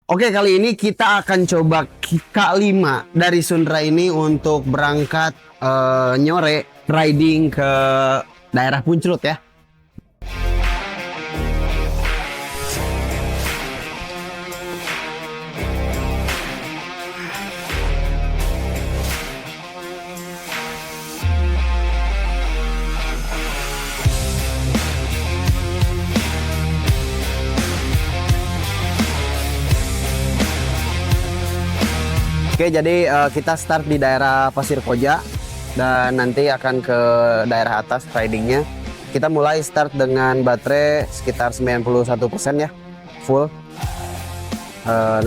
Oke, kali ini kita akan coba K5 dari Sundra ini untuk berangkat nyore riding ke daerah Punclut ya. Oke, jadi kita start di daerah Pasir Koja dan nanti akan ke daerah atas ridingnya. Kita mulai start dengan baterai sekitar 91% ya, full.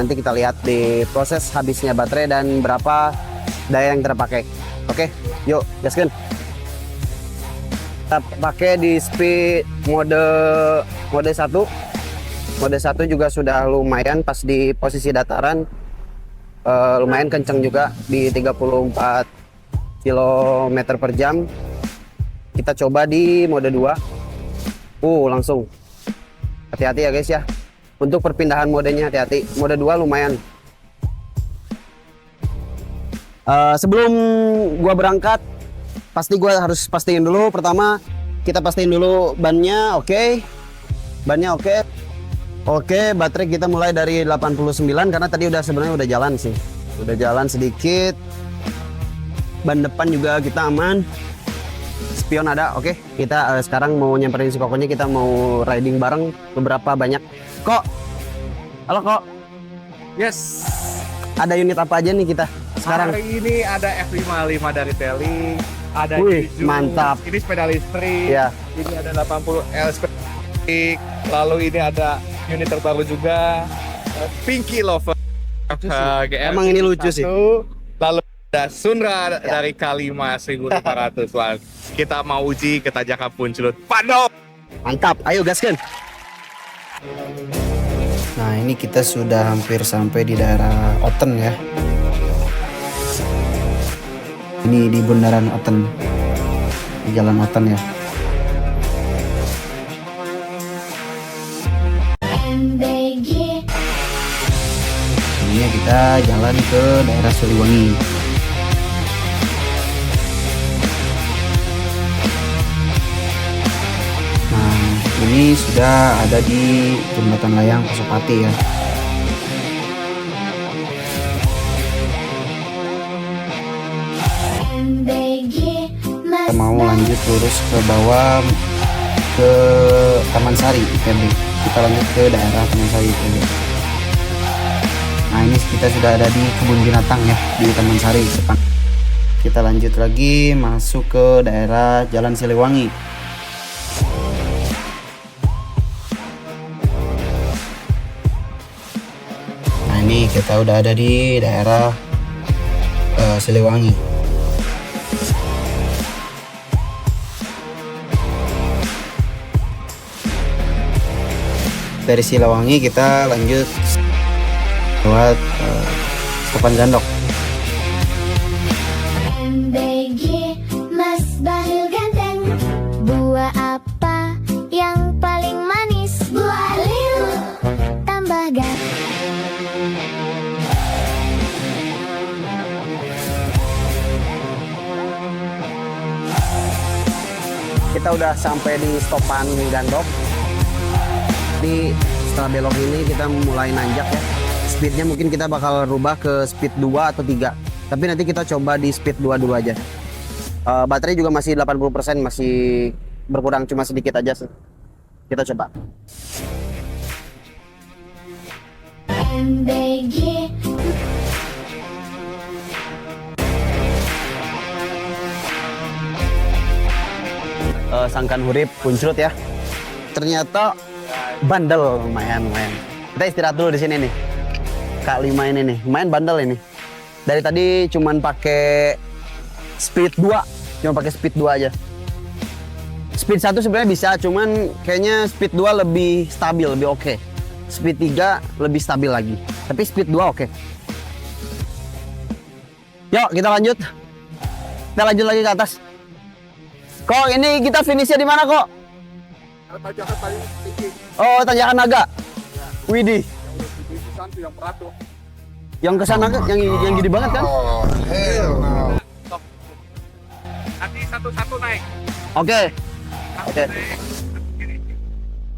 Nanti kita lihat di proses habisnya baterai dan berapa daya yang terpakai. Oke, yuk gaskan. Kita pakai di speed mode 1. Mode 1 juga sudah lumayan pas di posisi dataran. Lumayan kenceng juga di 34 km per jam. Kita coba di mode 2. Langsung. Hati-hati ya guys ya. Untuk perpindahan modenya hati-hati. Mode 2 lumayan. Sebelum gua berangkat, pasti gua harus pastiin dulu. Pertama, kita pastiin dulu bannya oke. Bannya oke. Oke, baterai kita mulai dari 89 karena tadi sebenarnya udah jalan sih. Udah jalan sedikit. Ban depan juga kita aman. Spion ada, oke. Kita sekarang mau nyamperin si Kokonya, kita mau riding bareng beberapa banyak. Kok? Halo Kok. Yes. Ada unit apa aja nih kita sekarang? Hari ini ada F55 dari Teli, ada Wih, Juju. mantap. Ini sepeda listrik. Ya. Ini ada 80L sepeda listrik. Lalu ini ada unit terbaru juga, Pinky Lover. GR Emang ini lucu sih. Lalu ada Sundra dari K5 1500 watt. Kita mau uji ke Tanjakan Punclut. Pado. Mantap, ayo gaskan. Nah, ini kita sudah hampir sampai di daerah Oten ya. Ini di bundaran Oten, di jalan Oten ya. Ini kita jalan ke daerah Siliwangi. Nah, ini sudah ada di jembatan layang Pasopati ya. Kita mau lanjut lurus ke bawah ke Taman Sari ITB. Kita lanjut ke daerah Taman Sari ITB. Nah, ini kita sudah ada di kebun binatang ya, di Taman Sari depan. Kita lanjut lagi masuk ke daerah Jalan Siliwangi. Nah, ini kita udah ada di daerah Siliwangi. Dari Siliwangi kita lanjut lewat Sopan Gandok. MBG Mas Bahlil ganteng. Buah apa yang paling manis? Buah lil. Tambah ganteng. Kita udah sampai di Stopan Gandok. Di setelah belok ini kita mulai nanjak ya. Speednya mungkin kita bakal rubah ke speed 2 atau 3. Tapi nanti kita coba di speed 2 dulu aja. Baterai juga masih 80%, masih berkurang cuma sedikit aja. Kita coba. MBG Sangkan Hurip Punclut ya. Ternyata bandel, lumayan. Kita istirahat dulu di sini nih. K5 ini nih, lumayan bandel ini. Dari tadi cuman pakai speed 2, aja. Speed 1 sebenarnya bisa, cuman kayaknya speed 2 lebih stabil, lebih oke. Speed 3 lebih stabil lagi. Tapi speed 2 oke. Yuk, kita lanjut. Kita lanjut lagi ke atas. Kok ini kita finishnya di mana kok? Tanjakan paling tinggi. Oh, Tanjakan Naga. Widih. Bisa bantu yang peratur. Yang kesana kan, yang gede banget kan? Nanti satu-satu naik. Oke. Oke.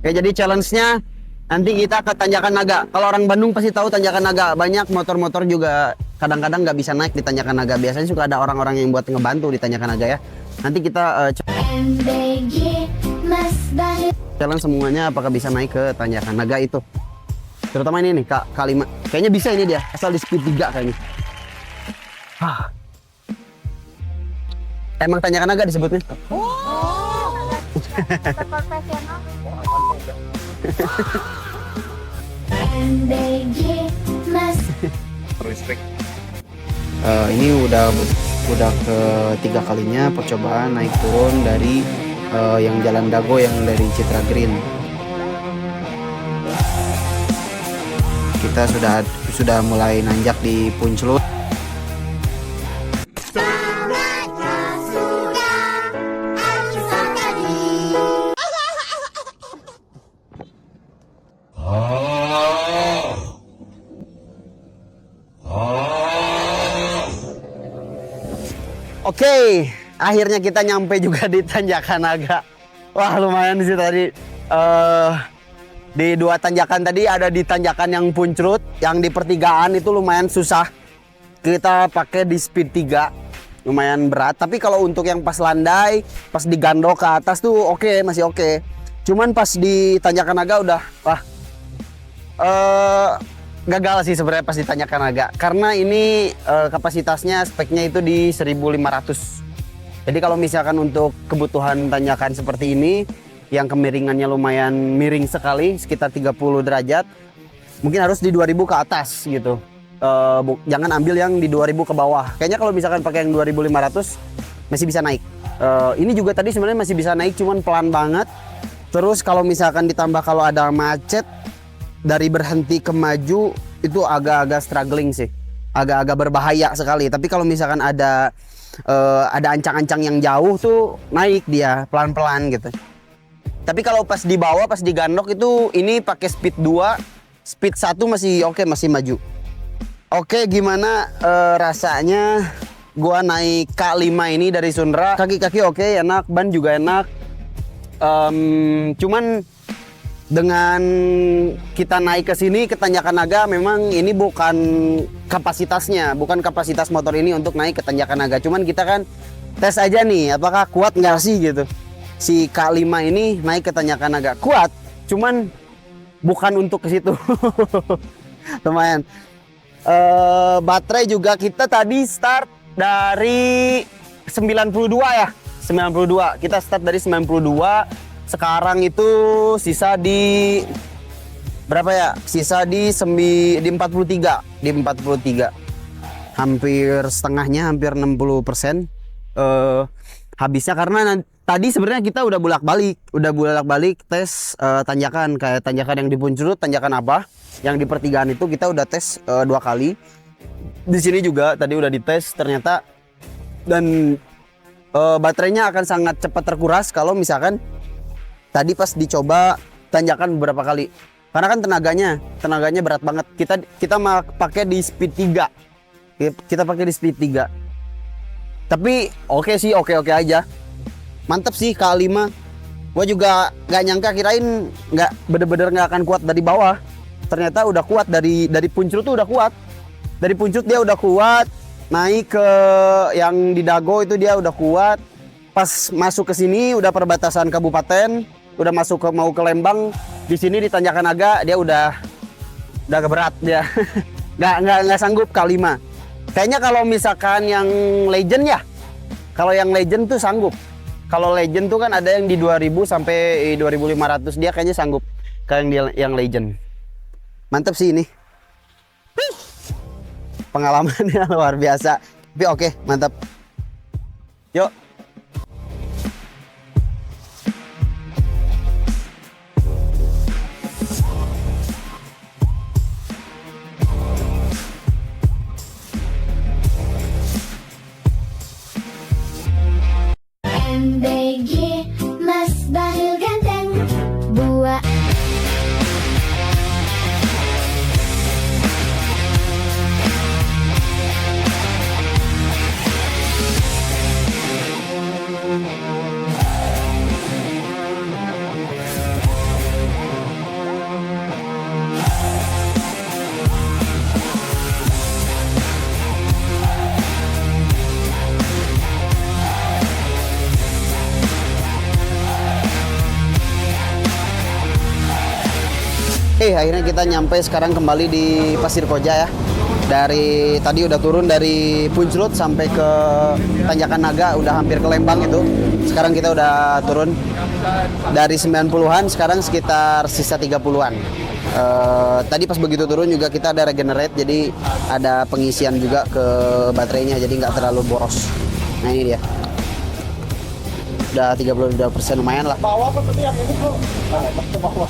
Oke, jadi challenge-nya nanti kita ke Tanjakan Naga. Kalau orang Bandung pasti tahu Tanjakan Naga. Banyak motor-motor juga kadang-kadang nggak bisa naik di Tanjakan Naga. Biasanya suka ada orang-orang yang buat ngebantu di Tanjakan Naga ya. Nanti kita MBG Mas Bahil challenge semuanya apakah bisa naik ke Tanjakan Naga itu. Terutama ini nih, K5. Kayaknya bisa ini dia, asal di speed 3 kayaknya. Emang Tanjakan Naga disebutnya? MBG Mas Respect. Ini udah ketiga kalinya percobaan naik turun dari yang Jalan Dago yang dari Citra Green. Kita sudah mulai nanjak di Puncelut. Oke, akhirnya kita nyampe juga di Tanjakan Naga. Wah, lumayan sih tadi. Di dua tanjakan tadi ada di tanjakan yang puncrut, yang di pertigaan itu lumayan susah. Kita pakai di speed 3, lumayan berat. Tapi kalau untuk yang pas landai, pas digandok ke atas tuh oke, masih oke. Cuman pas di Tanjakan Naga udah, wah, gagal sih sebenarnya pas di Tanjakan Naga. Karena ini kapasitasnya speknya itu di 1500. Jadi kalau misalkan untuk kebutuhan tanjakan seperti ini, yang kemiringannya lumayan miring sekali, sekitar 30 derajat, mungkin harus di 2000 ke atas gitu. Jangan ambil yang di 2000 ke bawah. Kayaknya kalau misalkan pakai yang 2500 masih bisa naik. Ini juga tadi sebenarnya masih bisa naik, cuman pelan banget. Terus kalau misalkan ditambah kalau ada macet, dari berhenti ke maju itu agak-agak struggling sih, agak-agak berbahaya sekali. Tapi kalau misalkan ada ancang-ancang yang jauh tuh naik dia pelan-pelan gitu. Tapi kalau pas di bawah, pas digandok itu ini pakai speed 2, speed 1 masih oke, masih maju. Oke, gimana rasanya gua naik K5 ini dari Sundra? Kaki-kaki oke, enak, ban juga enak. Cuman dengan kita naik ke sini ke Tanjakan Naga, memang ini bukan kapasitasnya, bukan kapasitas motor ini untuk naik ke Tanjakan Naga. Cuman kita kan tes aja nih, apakah kuat nggak sih gitu. Si K5 ini naik ke Tanjakan Naga kuat, cuman bukan untuk ke situ. Lumayan. Baterai juga kita tadi start dari 92 ya, 92. Kita start dari 92. Sekarang itu sisa di berapa ya? Sisa di 43, di 43. Hampir setengahnya, hampir 60%. Habisnya karena tadi sebenarnya kita udah bolak-balik tes tanjakan, kayak tanjakan yang di Puncurut, tanjakan apa? Yang di pertigaan itu kita udah tes 2 kali. Di sini juga tadi udah dites ternyata, dan baterainya akan sangat cepat terkuras kalau misalkan tadi pas dicoba tanjakan beberapa kali. Karena kan tenaganya berat banget. Kita pakai di speed 3. Kita pakai di speed 3. Tapi oke sih, oke aja. Mantep sih K5. Gua juga gak nyangka, kirain nggak bener-bener nggak akan kuat dari bawah. Ternyata udah kuat dari Puncur tuh udah kuat. Dari Puncur dia udah kuat. Naik ke yang di Dago itu dia udah kuat. Pas masuk ke sini udah perbatasan kabupaten, udah masuk mau ke Lembang. Di sini di Tanjakan Naga dia udah berat dia. nggak sanggup K5. Kayaknya kalau misalkan yang Legend ya, kalau yang Legend tuh sanggup. Kalau Legend tuh kan ada yang di 2000 sampai 2500, dia kayaknya sanggup. Kayak yang Legend. Mantap sih ini. Pengalamannya luar biasa. Tapi oke, mantap. Yuk. MBG Mas Bahil ganteng. Buah Oke, akhirnya kita nyampe sekarang kembali di Pasir Koja ya. Dari tadi udah turun dari Punclut sampai ke Tanjakan Naga, udah hampir ke Lembang itu. Sekarang kita udah turun dari 90-an, sekarang sekitar sisa 30-an. Tadi pas begitu turun juga kita ada regenerate, jadi ada pengisian juga ke baterainya, jadi nggak terlalu boros. Nah ini dia. Udah 32%, lumayan lah. Bawah apa tadi yang ini bro?